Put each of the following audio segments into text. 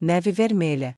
Neve vermelha.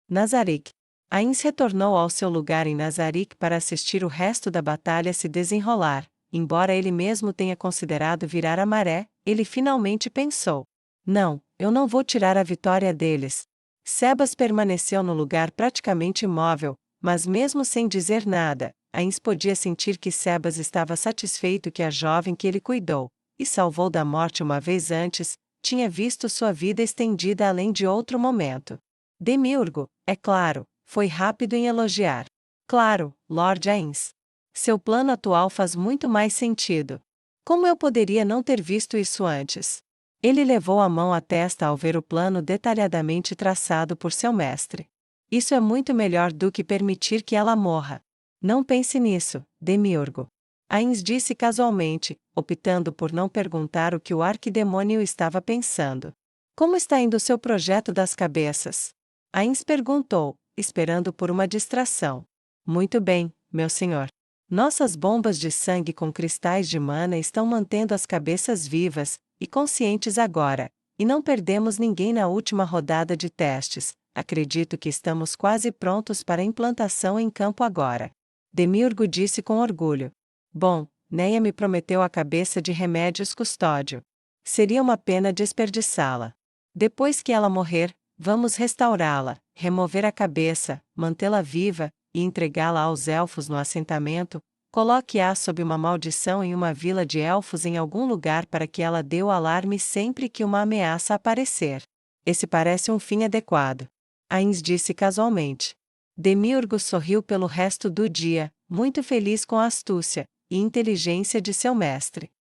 Nazarick. Ains retornou ao seu lugar em Nazarick para assistir o resto da batalha se desenrolar. Embora ele mesmo tenha considerado virar a maré, ele finalmente pensou: não, eu não vou tirar a vitória deles. Sebas permaneceu no lugar praticamente imóvel, mas mesmo sem dizer nada, Ains podia sentir que Sebas estava satisfeito que a jovem que ele cuidou e salvou da morte uma vez antes, tinha visto sua vida estendida além de outro momento. Demiurgo, é claro, foi rápido em elogiar. Claro, Lord Ains. Seu plano atual faz muito mais sentido. Como eu poderia não ter visto isso antes? Ele levou a mão à testa ao ver o plano detalhadamente traçado por seu mestre. Isso é muito melhor do que permitir que ela morra. Não pense nisso, Demiurgo. Ains disse casualmente, optando por não perguntar o que o arquidemônio estava pensando. Como está indo seu projeto das cabeças? Ains perguntou, esperando por uma distração. Muito bem, meu senhor. Nossas bombas de sangue com cristais de mana estão mantendo as cabeças vivas e conscientes agora, e não perdemos ninguém na última rodada de testes. Acredito que estamos quase prontos para a implantação em campo agora. Demiurgo disse com orgulho. Bom, Neia me prometeu a cabeça de remédios custódio. Seria uma pena desperdiçá-la. Depois que ela morrer, vamos restaurá-la, remover a cabeça, mantê-la viva e entregá-la aos elfos no assentamento. Coloque-a sob uma maldição em uma vila de elfos em algum lugar para que ela dê o alarme sempre que uma ameaça aparecer. Esse parece um fim adequado. Ains disse casualmente. Demiurgo sorriu pelo resto do dia, muito feliz com a astúcia e inteligência de seu mestre.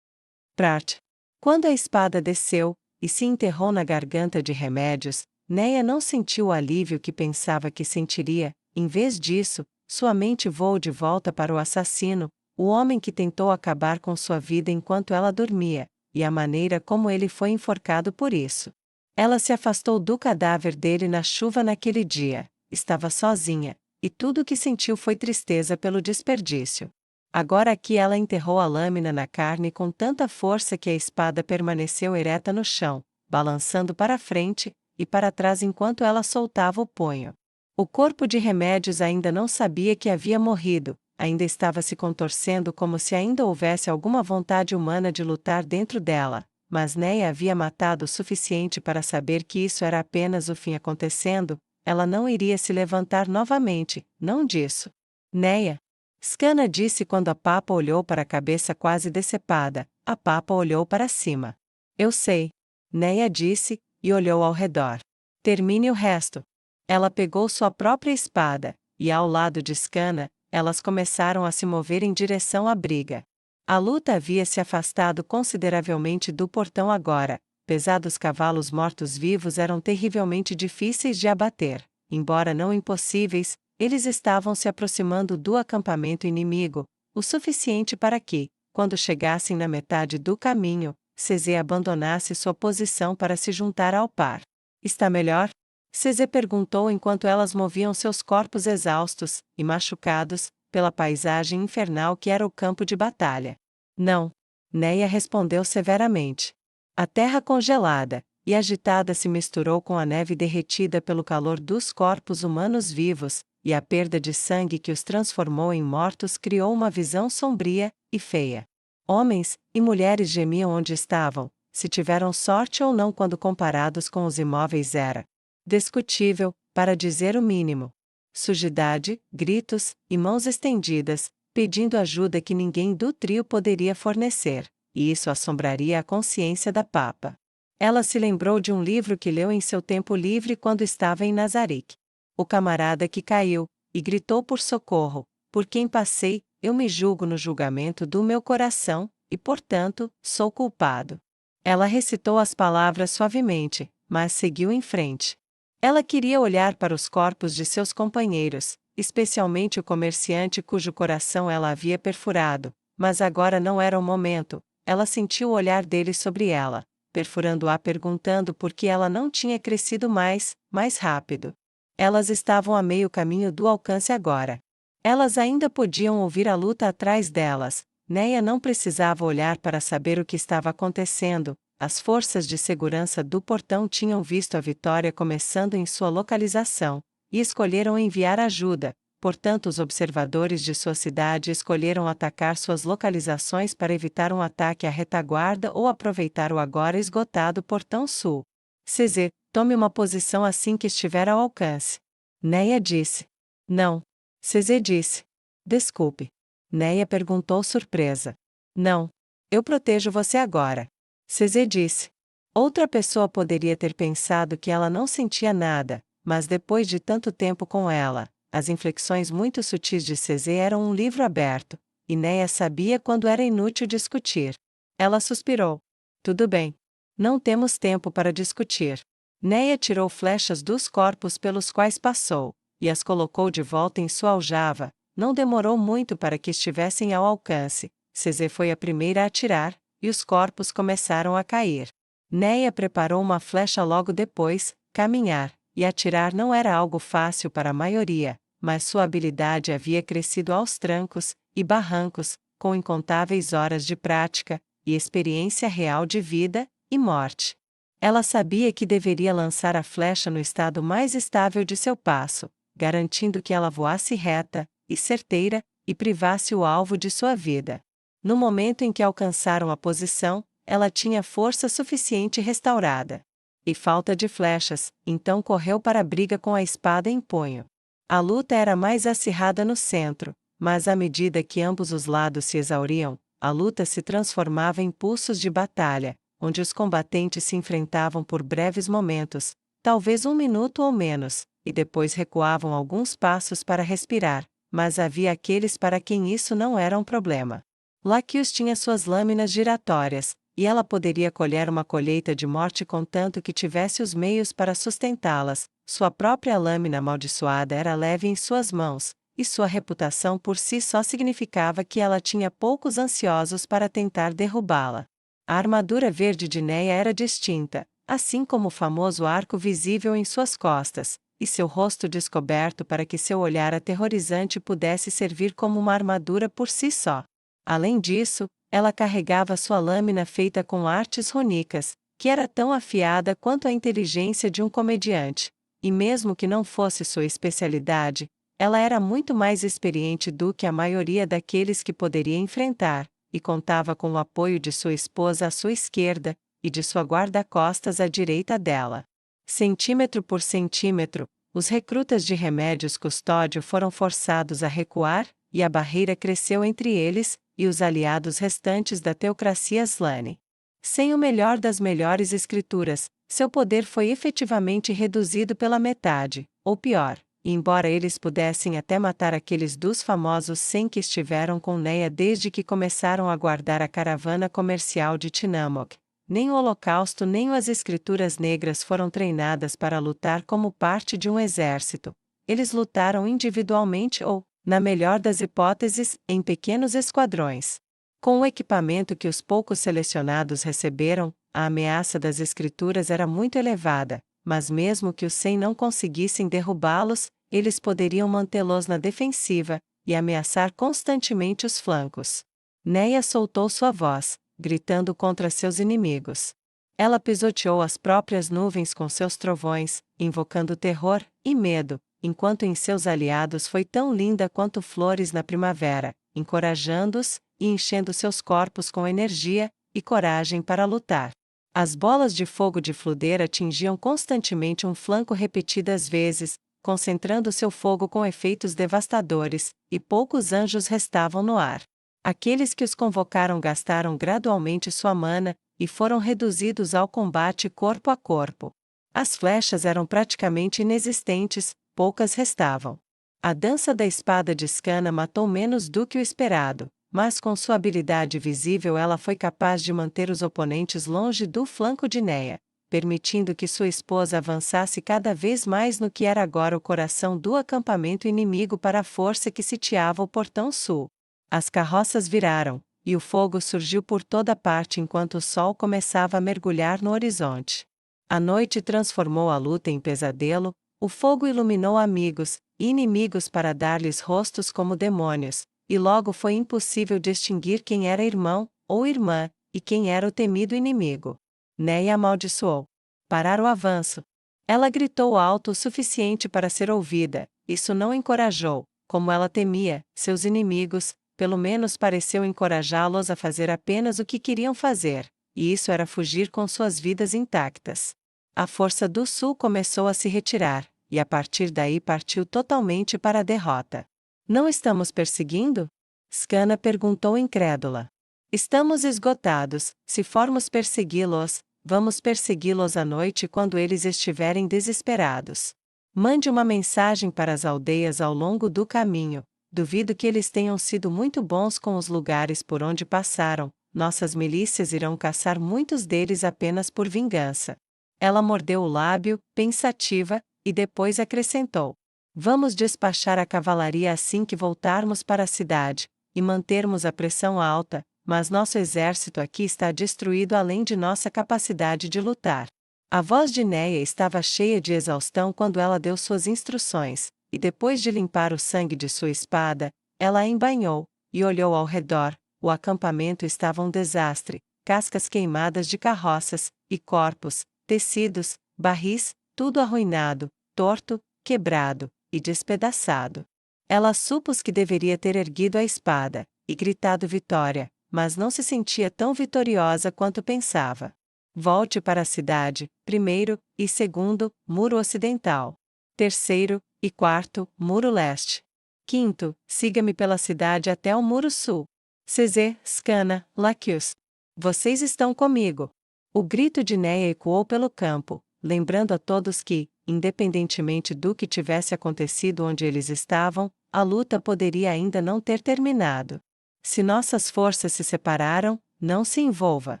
Prat. Quando a espada desceu e se enterrou na garganta de remédios, Neia não sentiu o alívio que pensava que sentiria. Em vez disso, sua mente voou de volta para o assassino, o homem que tentou acabar com sua vida enquanto ela dormia, e a maneira como ele foi enforcado por isso. Ela se afastou do cadáver dele na chuva naquele dia, estava sozinha, e tudo o que sentiu foi tristeza pelo desperdício. Agora aqui ela enterrou a lâmina na carne com tanta força que a espada permaneceu ereta no chão, balançando para frente e para trás enquanto ela soltava o punho. O corpo de remédios ainda não sabia que havia morrido, ainda estava se contorcendo como se ainda houvesse alguma vontade humana de lutar dentro dela, mas Neia havia matado o suficiente para saber que isso era apenas o fim acontecendo. Ela não iria se levantar novamente, não disso. Neia. Scanna disse quando a papa olhou para a cabeça quase decepada. A papa olhou para cima. Eu sei. Neia disse, e olhou ao redor. Termine o resto. Ela pegou sua própria espada, e ao lado de Scanna, elas começaram a se mover em direção à briga. A luta havia se afastado consideravelmente do portão agora. Pesados cavalos mortos-vivos eram terrivelmente difíceis de abater. Embora não impossíveis, eles estavam se aproximando do acampamento inimigo, o suficiente para que, quando chegassem na metade do caminho, Cezê abandonasse sua posição para se juntar ao par. Está melhor? Cezê perguntou enquanto elas moviam seus corpos exaustos e machucados pela paisagem infernal que era o campo de batalha. Não. Neia respondeu severamente. A terra congelada e agitada se misturou com a neve derretida pelo calor dos corpos humanos vivos, e a perda de sangue que os transformou em mortos criou uma visão sombria e feia. Homens e mulheres gemiam onde estavam, se tiveram sorte ou não quando comparados com os imóveis era discutível, para dizer o mínimo. Sujidade, gritos e mãos estendidas, pedindo ajuda que ninguém do trio poderia fornecer, e isso assombraria a consciência da papa. Ela se lembrou de um livro que leu em seu tempo livre quando estava em Nazarick. O camarada que caiu, e gritou por socorro, por quem passei, eu me julgo no julgamento do meu coração, e portanto, sou culpado. Ela recitou as palavras suavemente, mas seguiu em frente. Ela queria olhar para os corpos de seus companheiros, especialmente o comerciante cujo coração ela havia perfurado, mas agora não era o momento. Ela sentiu o olhar dele sobre ela, perfurando-a perguntando por que ela não tinha crescido mais rápido. Elas estavam a meio caminho do alcance agora. Elas ainda podiam ouvir a luta atrás delas. Neia não precisava olhar para saber o que estava acontecendo. as forças de segurança do portão tinham visto a vitória começando em sua localização, e escolheram enviar ajuda. Portanto, os observadores de sua cidade escolheram atacar suas localizações para evitar um ataque à retaguarda ou aproveitar o agora esgotado portão sul. CZ, tome uma posição assim que estiver ao alcance. Neia disse. Não. CZ disse. Desculpe. Neia perguntou surpresa. Não. Eu protejo você agora. CZ disse. Outra pessoa poderia ter pensado que ela não sentia nada, mas depois de tanto tempo com ela, as inflexões muito sutis de CZ eram um livro aberto, e Neia sabia quando era inútil discutir. Ela suspirou. Tudo bem. Não temos tempo para discutir. Neia tirou flechas dos corpos pelos quais passou, e as colocou de volta em sua aljava. Não demorou muito para que estivessem ao alcance. CZ foi a primeira a atirar, e os corpos começaram a cair. Neia preparou uma flecha logo depois. Caminhar e atirar não era algo fácil para a maioria, mas sua habilidade havia crescido aos trancos e barrancos, com incontáveis horas de prática e experiência real de vida e morte. Ela sabia que deveria lançar a flecha no estado mais estável de seu passo, garantindo que ela voasse reta e certeira e privasse o alvo de sua vida. No momento em que alcançaram a posição, ela tinha força suficiente restaurada. E falta de flechas, então correu para a briga com a espada em punho. A luta era mais acirrada no centro, mas à medida que ambos os lados se exauriam, a luta se transformava em pulsos de batalha, onde os combatentes se enfrentavam por breves momentos, talvez um minuto ou menos, e depois recuavam alguns passos para respirar, mas havia aqueles para quem isso não era um problema. Lacus tinha suas lâminas giratórias, e ela poderia colher uma colheita de morte contanto que tivesse os meios para sustentá-las. Sua própria lâmina amaldiçoada era leve em suas mãos, e sua reputação por si só significava que ela tinha poucos ansiosos para tentar derrubá-la. A armadura verde de Neia era distinta, assim como o famoso arco visível em suas costas, e seu rosto descoberto para que seu olhar aterrorizante pudesse servir como uma armadura por si só. Além disso, ela carregava sua lâmina feita com artes rúnicas, que era tão afiada quanto a inteligência de um comediante, e mesmo que não fosse sua especialidade, ela era muito mais experiente do que a maioria daqueles que poderia enfrentar, e contava com o apoio de sua esposa à sua esquerda, e de sua guarda-costas à direita dela. Centímetro por centímetro, os recrutas de remédios custódio foram forçados a recuar, e a barreira cresceu entre eles e os aliados restantes da teocracia Slane. Sem o melhor das melhores escrituras, seu poder foi efetivamente reduzido pela metade, ou pior, e embora eles pudessem até matar aqueles dos famosos 100 que estiveram com Neia desde que começaram a guardar a caravana comercial de Tinamok, nem o Holocausto nem as Escrituras Negras foram treinadas para lutar como parte de um exército. Eles lutaram individualmente ou, na melhor das hipóteses, em pequenos esquadrões. Com o equipamento que os poucos selecionados receberam, a ameaça das Escrituras era muito elevada, mas mesmo que os 100 não conseguissem derrubá-los, eles poderiam mantê-los na defensiva e ameaçar constantemente os flancos. Neia soltou sua voz, gritando contra seus inimigos. Ela pisoteou as próprias nuvens com seus trovões, invocando terror e medo, enquanto em seus aliados foi tão linda quanto flores na primavera, encorajando-os e enchendo seus corpos com energia e coragem para lutar. As bolas de fogo de Fluder atingiam constantemente um flanco repetidas vezes, concentrando seu fogo com efeitos devastadores, e poucos anjos restavam no ar. Aqueles que os convocaram gastaram gradualmente sua mana, e foram reduzidos ao combate corpo a corpo. As flechas eram praticamente inexistentes, poucas restavam. A dança da espada de Skana matou menos do que o esperado, mas com sua habilidade visível ela foi capaz de manter os oponentes longe do flanco de Neia, permitindo que sua esposa avançasse cada vez mais no que era agora o coração do acampamento inimigo para a força que sitiava o portão sul. As carroças viraram, e o fogo surgiu por toda parte enquanto o sol começava a mergulhar no horizonte. A noite transformou a luta em pesadelo, o fogo iluminou amigos e inimigos para dar-lhes rostos como demônios, e logo foi impossível distinguir quem era irmão ou irmã, e quem era o temido inimigo. Neia amaldiçoou. Parar o avanço. Ela gritou alto o suficiente para ser ouvida. Isso não encorajou, como ela temia, seus inimigos, pelo menos pareceu encorajá-los a fazer apenas o que queriam fazer, e isso era fugir com suas vidas intactas. A força do sul começou a se retirar, e a partir daí partiu totalmente para a derrota. Não estamos perseguindo? Scanna perguntou incrédula. Estamos esgotados, se formos persegui-los, vamos persegui-los à noite quando eles estiverem desesperados. Mande uma mensagem para as aldeias ao longo do caminho. Duvido que eles tenham sido muito bons com os lugares por onde passaram. Nossas milícias irão caçar muitos deles apenas por vingança. Ela mordeu o lábio, pensativa, e depois acrescentou: Vamos despachar a cavalaria assim que voltarmos para a cidade, e mantermos a pressão alta, mas nosso exército aqui está destruído além de nossa capacidade de lutar. A voz de Neia estava cheia de exaustão quando ela deu suas instruções, e depois de limpar o sangue de sua espada, ela a embainhou, e olhou ao redor. O acampamento estava um desastre, cascas queimadas de carroças, e corpos, tecidos, barris, tudo arruinado, torto, quebrado, e despedaçado. Ela supôs que deveria ter erguido a espada, e gritado vitória, mas não se sentia tão vitoriosa quanto pensava. Volte para a cidade, primeiro, e segundo, muro ocidental. Terceiro, e quarto, muro leste. Quinto, siga-me pela cidade até o muro sul. Cesê, Scanna, Laquius. Vocês estão comigo. O grito de Neia ecoou pelo campo, lembrando a todos que, independentemente do que tivesse acontecido onde eles estavam, a luta poderia ainda não ter terminado. Se nossas forças se separaram, não se envolva.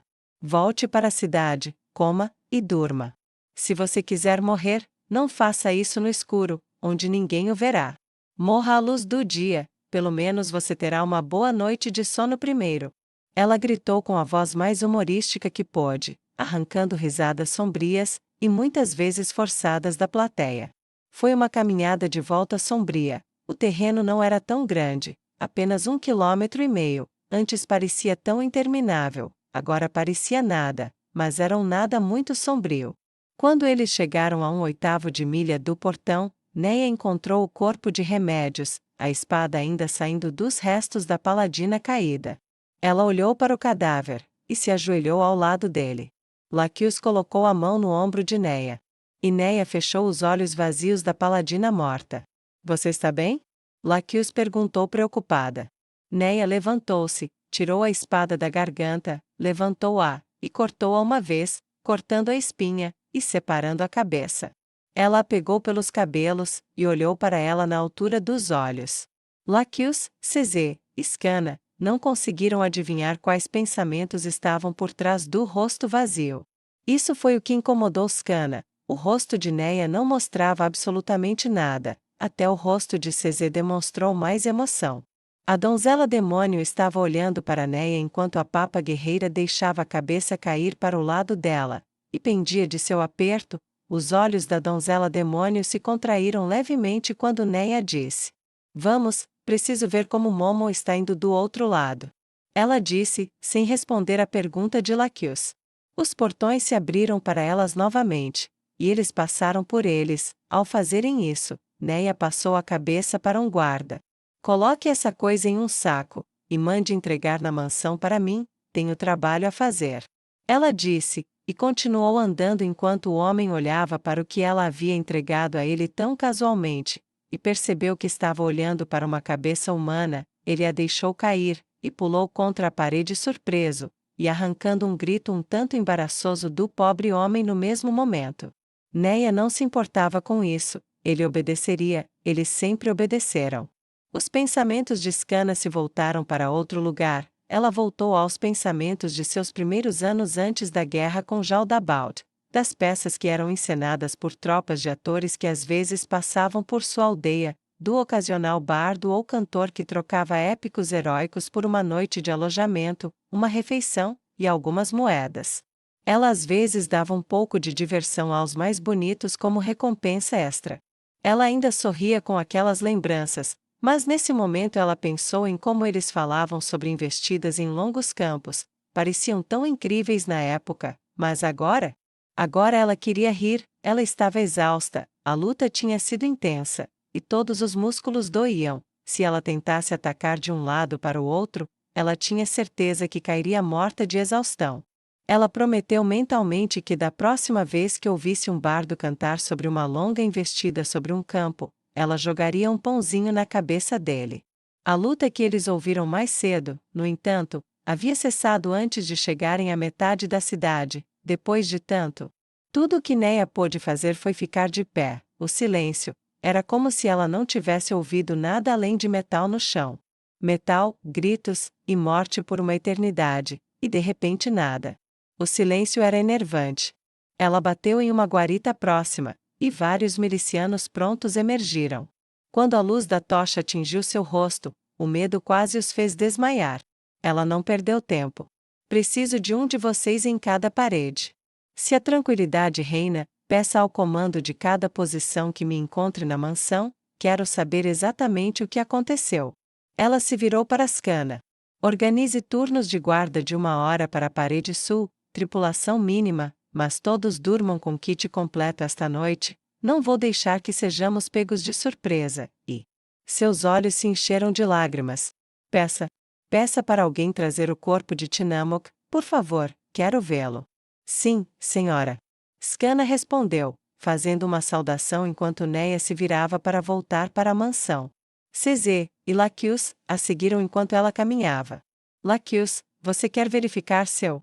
Volte para a cidade, coma, e durma. Se você quiser morrer, não faça isso no escuro, onde ninguém o verá. Morra à luz do dia, pelo menos você terá uma boa noite de sono primeiro. Ela gritou com a voz mais humorística que pôde, arrancando risadas sombrias, e muitas vezes forçadas da plateia. Foi uma caminhada de volta sombria. O terreno não era tão grande, apenas 1,5 km, antes parecia tão interminável. Agora parecia nada, mas era um nada muito sombrio. Quando eles chegaram a 1/8 de milha do portão, Neia encontrou o corpo de Remédios, a espada ainda saindo dos restos da paladina caída. Ela olhou para o cadáver, e se ajoelhou ao lado dele. Laquius colocou a mão no ombro de Neia. E Neia fechou os olhos vazios da paladina morta. Você está bem? Laquius perguntou preocupada. Neia levantou-se, tirou a espada da garganta, levantou-a, e cortou-a uma vez, cortando a espinha, e separando a cabeça. Ela a pegou pelos cabelos, e olhou para ela na altura dos olhos. Laquius, Cesê, Scanna, não conseguiram adivinhar quais pensamentos estavam por trás do rosto vazio. Isso foi o que incomodou Scanna. O rosto de Neia não mostrava absolutamente nada, até o rosto de Cesê demonstrou mais emoção. A donzela demônio estava olhando para Neia enquanto a papa guerreira deixava a cabeça cair para o lado dela, e pendia de seu aperto. Os olhos da donzela demônio se contraíram levemente quando Neia disse: Vamos, preciso ver como Momo está indo do outro lado. Ela disse, sem responder à pergunta de Laquius. Os portões se abriram para elas novamente, e eles passaram por eles. Ao fazerem isso, Neia passou a cabeça para um guarda. Coloque essa coisa em um saco, e mande entregar na mansão para mim, tenho trabalho a fazer. Ela disse, e continuou andando enquanto o homem olhava para o que ela havia entregado a ele tão casualmente, e percebeu que estava olhando para uma cabeça humana. Ele a deixou cair, e pulou contra a parede surpreso, e arrancando um grito um tanto embaraçoso do pobre homem no mesmo momento. Neia não se importava com isso, ele obedeceria, eles sempre obedeceram. Os pensamentos de Scanna se voltaram para outro lugar. Ela voltou aos pensamentos de seus primeiros anos antes da guerra com Jaldabaoth, das peças que eram encenadas por tropas de atores que às vezes passavam por sua aldeia, do ocasional bardo ou cantor que trocava épicos heróicos por uma noite de alojamento, uma refeição, e algumas moedas. Ela às vezes dava um pouco de diversão aos mais bonitos como recompensa extra. Ela ainda sorria com aquelas lembranças, mas nesse momento ela pensou em como eles falavam sobre investidas em longos campos, pareciam tão incríveis na época, Mas agora? Agora ela queria rir, ela estava exausta, a luta tinha sido intensa, e todos os músculos doíam. Se ela tentasse atacar de um lado para o outro, ela tinha certeza que cairia morta de exaustão. Ela prometeu mentalmente que da próxima vez que ouvisse um bardo cantar sobre uma longa investida sobre um campo, ela jogaria um pãozinho na cabeça dele. A luta que eles ouviram mais cedo, no entanto, havia cessado antes de chegarem à metade da cidade. Depois de tanto, tudo o que Neia pôde fazer foi ficar de pé. O silêncio. Era como se ela não tivesse ouvido nada além de metal no chão. Metal, gritos, e morte por uma eternidade, e de repente nada. O silêncio era enervante. Ela bateu em uma guarita próxima, e vários milicianos prontos emergiram. Quando a luz da tocha atingiu seu rosto, o medo quase os fez desmaiar. Ela não perdeu tempo. Preciso de um de vocês em cada parede. Se a tranquilidade reina, peça ao comando de cada posição que me encontre na mansão, quero saber exatamente o que aconteceu. Ela se virou para Ascana. Organize turnos de guarda de 1 hora para a parede sul, tripulação mínima, mas todos durmam com kit completo esta noite, não vou deixar que sejamos pegos de surpresa, e... Seus olhos se encheram de lágrimas. Peça para alguém trazer o corpo de Tinamok, por favor, quero vê-lo. Sim, senhora. Skana respondeu, fazendo uma saudação enquanto Neia se virava para voltar para a mansão. CZ e Laquius a seguiram enquanto ela caminhava. Laquius, você quer verificar seu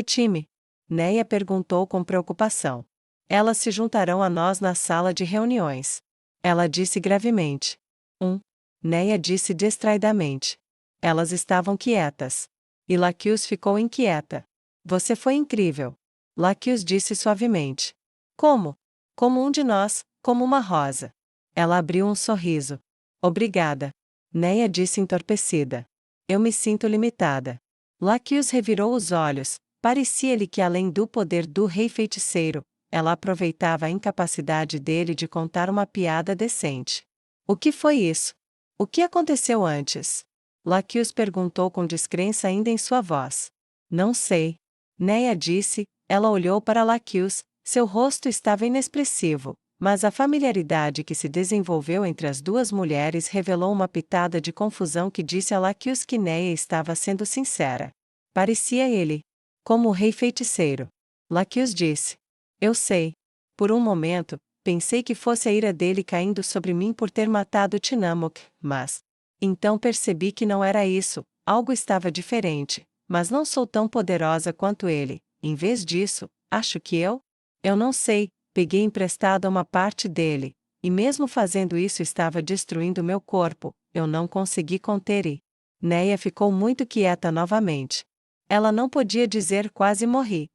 time? Neia perguntou com preocupação. Elas se juntarão a nós na sala de reuniões. Ela disse gravemente. Neia disse distraidamente. Elas estavam quietas. E Laquius ficou inquieta. Você foi incrível. Laquius disse suavemente. Como? Como um de nós, como uma rosa. Ela abriu um sorriso. Obrigada. Neia disse entorpecida. Eu me sinto limitada. Laquius revirou os olhos. Parecia-lhe que além do poder do rei feiticeiro, ela aproveitava a incapacidade dele de contar uma piada decente. O que foi isso? O que aconteceu antes? Laquius perguntou com descrença ainda em sua voz. Não sei. Neia disse, ela olhou para Laquius, seu rosto estava inexpressivo, mas a familiaridade que se desenvolveu entre as duas mulheres revelou uma pitada de confusão que disse a Laquius que Neia estava sendo sincera. Parecia ele. Como o rei feiticeiro. Laquius disse. Eu sei. Por um momento, pensei que fosse a ira dele caindo sobre mim por ter matado Tinamok, mas... Então percebi que não era isso, algo estava diferente, mas não sou tão poderosa quanto ele. Em vez disso, acho que eu não sei, peguei emprestada uma parte dele, e mesmo fazendo isso estava destruindo meu corpo, eu não consegui conter e... Neia ficou muito quieta novamente. Ela não podia dizer quase morri.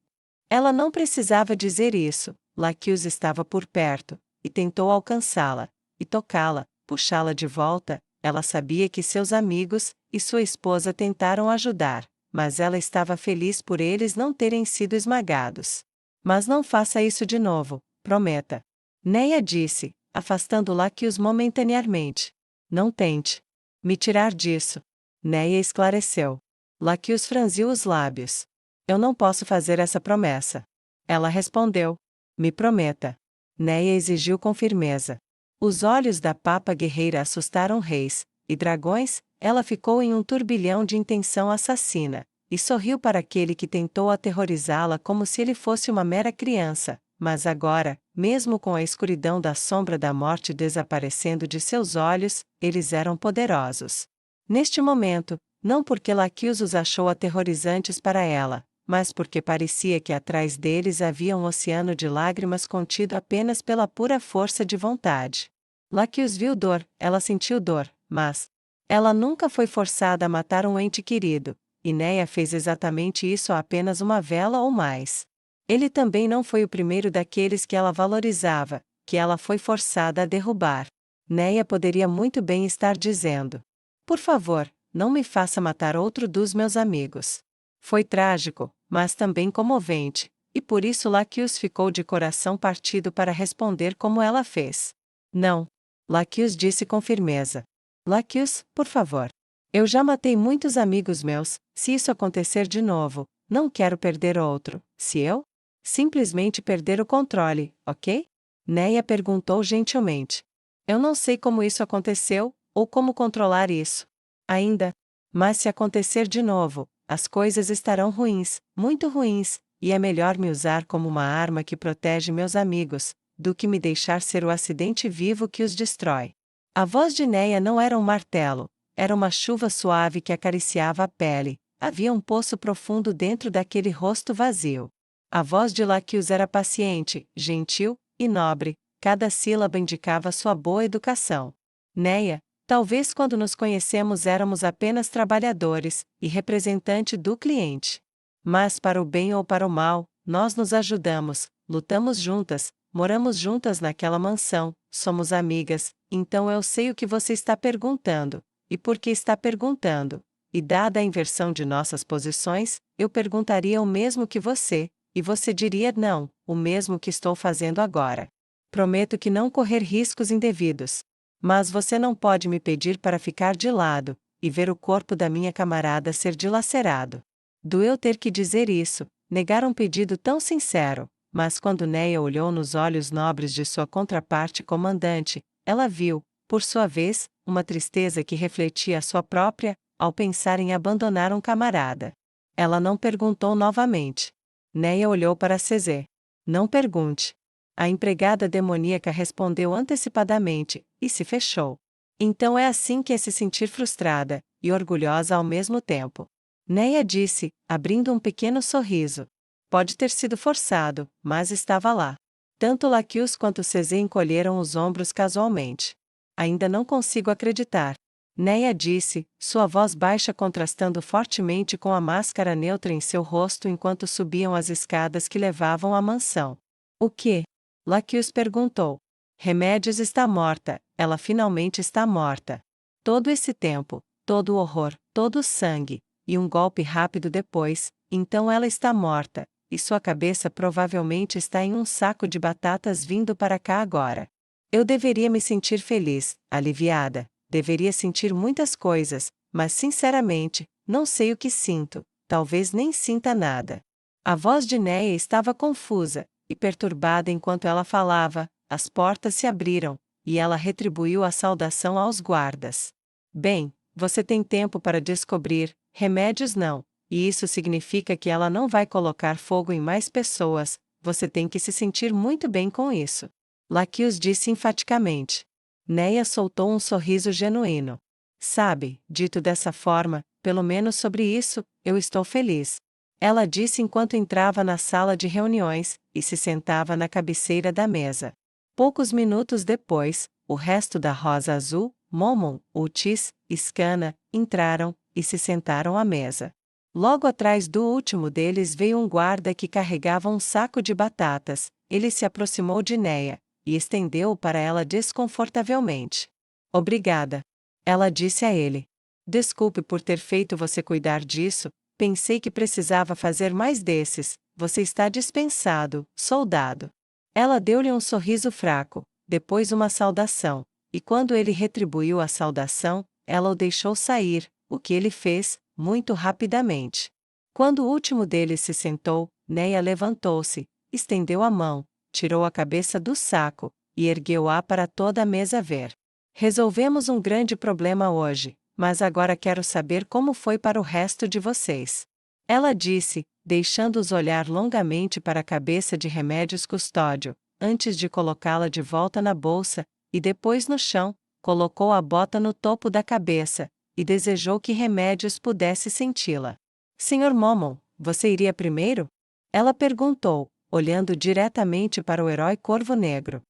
Ela não precisava dizer isso, Laquius estava por perto, e tentou alcançá-la, e tocá-la, puxá-la de volta. Ela sabia que seus amigos e sua esposa tentaram ajudar, mas ela estava feliz por eles não terem sido esmagados. Mas não faça isso de novo, prometa. Neia disse, afastando Laquius momentaneamente. Não tente me tirar disso. Neia esclareceu. Laquius franziu os lábios. Eu não posso fazer essa promessa. Ela respondeu. Me prometa. Neia exigiu com firmeza. Os olhos da papa guerreira assustaram reis e dragões, ela ficou em um turbilhão de intenção assassina, e sorriu para aquele que tentou aterrorizá-la como se ele fosse uma mera criança, mas agora, mesmo com a escuridão da sombra da morte desaparecendo de seus olhos, eles eram poderosos. Neste momento, não porque Laquius os achou aterrorizantes para ela, mas porque parecia que atrás deles havia um oceano de lágrimas contido apenas pela pura força de vontade. Laquius viu dor, ela sentiu dor, mas ela nunca foi forçada a matar um ente querido, e Neia fez exatamente isso há apenas uma vela ou mais. Ele também não foi o primeiro daqueles que ela valorizava, que ela foi forçada a derrubar. Neia poderia muito bem estar dizendo: por favor, não me faça matar outro dos meus amigos. Foi trágico, mas também comovente, e por isso Laquius ficou de coração partido para responder como ela fez. Não. Laquius disse com firmeza. Laquius, por favor. Eu já matei muitos amigos meus, se isso acontecer de novo, não quero perder outro. Se eu Simplesmente perder o controle, ok? Neia perguntou gentilmente. Eu não sei como isso aconteceu, ou como controlar isso. Ainda. Mas se acontecer de novo, as coisas estarão ruins, muito ruins, e é melhor me usar como uma arma que protege meus amigos, do que me deixar ser o acidente vivo que os destrói. A voz de Neia não era um martelo, era uma chuva suave que acariciava a pele, havia um poço profundo dentro daquele rosto vazio. A voz de Laquius era paciente, gentil e nobre, cada sílaba indicava sua boa educação. Neia, talvez quando nos conhecemos éramos apenas trabalhadores e representante do cliente. Mas para o bem ou para o mal, nós nos ajudamos, lutamos juntas, moramos juntas naquela mansão, somos amigas, então eu sei o que você está perguntando, e por que está perguntando. E dada a inversão de nossas posições, eu perguntaria o mesmo que você, e você diria não, o mesmo que estou fazendo agora. Prometo que não correr riscos indevidos. Mas você não pode me pedir para ficar de lado, e ver o corpo da minha camarada ser dilacerado. Doeu ter que dizer isso, negar um pedido tão sincero, mas quando Neia olhou nos olhos nobres de sua contraparte comandante, ela viu, por sua vez, uma tristeza que refletia a sua própria, ao pensar em abandonar um camarada. Ela não perguntou novamente. Neia olhou para Cesé. Não pergunte. A empregada demoníaca respondeu antecipadamente, e se fechou. Então é assim que é se sentir frustrada, e orgulhosa ao mesmo tempo. Neia disse, abrindo um pequeno sorriso. Pode ter sido forçado, mas estava lá. Tanto Laquius quanto Cesé encolheram os ombros casualmente. Ainda não consigo acreditar. Neia disse, sua voz baixa contrastando fortemente com a máscara neutra em seu rosto enquanto subiam as escadas que levavam à mansão. O quê? Laquius perguntou. Remédios está morta, ela finalmente está morta. Todo esse tempo, todo o horror, todo o sangue, e um golpe rápido depois, então ela está morta, e sua cabeça provavelmente está em um saco de batatas vindo para cá agora. Eu deveria me sentir feliz, aliviada, deveria sentir muitas coisas, mas sinceramente, não sei o que sinto, talvez nem sinta nada. A voz de Neia estava confusa e perturbada enquanto ela falava, as portas se abriram, e ela retribuiu a saudação aos guardas. Bem, você tem tempo para descobrir, remédios não, e isso significa que ela não vai colocar fogo em mais pessoas, você tem que se sentir muito bem com isso. Laquius disse enfaticamente. Neia soltou um sorriso genuíno. Sabe, dito dessa forma, pelo menos sobre isso, eu estou feliz. Ela disse enquanto entrava na sala de reuniões, e se sentava na cabeceira da mesa. Poucos minutos depois, o resto da Rosa Azul, Momon, Utis, Scana, entraram, e se sentaram à mesa. Logo atrás do último deles veio um guarda que carregava um saco de batatas, ele se aproximou de Neia, e estendeu-o para ela desconfortavelmente. Obrigada. Ela disse a ele. Desculpe por ter feito você cuidar disso, pensei que precisava fazer mais desses, você está dispensado, soldado. Ela deu-lhe um sorriso fraco, depois uma saudação, e quando ele retribuiu a saudação, ela o deixou sair, o que ele fez, muito rapidamente. Quando o último deles se sentou, Neia levantou-se, estendeu a mão, tirou a cabeça do saco, e ergueu-a para toda a mesa ver. Resolvemos um grande problema hoje, mas agora quero saber como foi para o resto de vocês. Ela disse, deixando-os olhar longamente para a cabeça de Remédios Custódio, antes de colocá-la de volta na bolsa, e depois no chão, colocou a bota no topo da cabeça, e desejou que Remédios pudesse senti-la. Sr. Momon, você iria primeiro? Ela perguntou, olhando diretamente para o herói Corvo Negro.